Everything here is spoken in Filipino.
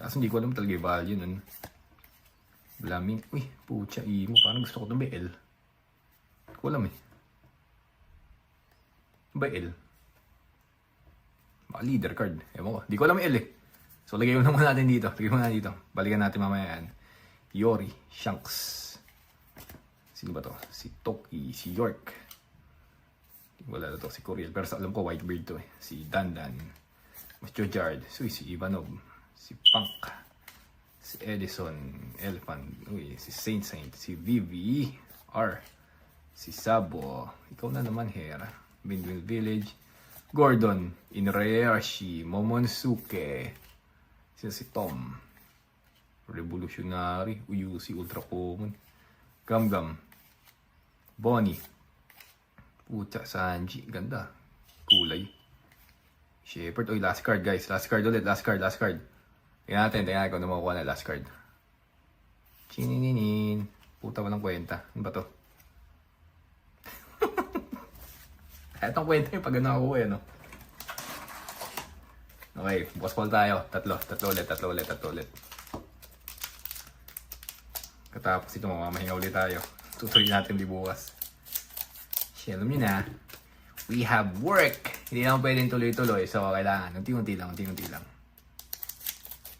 Kaso hindi ko alam talaga yung value nun. Blaming. Uy, pucha, imo. Parang gusto ko itong BL. Hindi ko alam eh. BL. Baka leader card. Ewan ko. Hindi ko alam yung L eh. So, lagay mo naman natin dito. Lagay mo natin dito. Balikan natin mamaya yan. Yori, Shanks. Sino ba to? Si Toki, si York. Wala na to, si Coriel. Pero alam ko, Whitebeard to eh. Si Dandan. Si Jojard. Si Ivanov. Si Punk. Si Edison. Elephant. Uy, si Saint. Si Vivi. R. Si Sabo. Ikaw na naman, Hera. Windmill Village. Gordon. Inreashi. Momonosuke. Si Tom. Revolutionary. Uyusi. Ultra Common. Gam. Bonnie. Pucha. Sanji. Ganda. Kulay. Shepard. Uy, last card guys. Last card ulit. Last card. Tingnan natin kung ano makukuha na last card. Chininin. Puta, walang kwenta. Ano ba to? Itong kwenta yung pag nakakuha eh, no? Okay, bukas call tayo. Tatlo ulit. Katapos ito, mamamahinga ulit tayo. Tutuloy natin di bukas. Alam nyo na, we have work. Hindi naman pwedeng tuloy-tuloy. So, kailangan, unti-unti lang.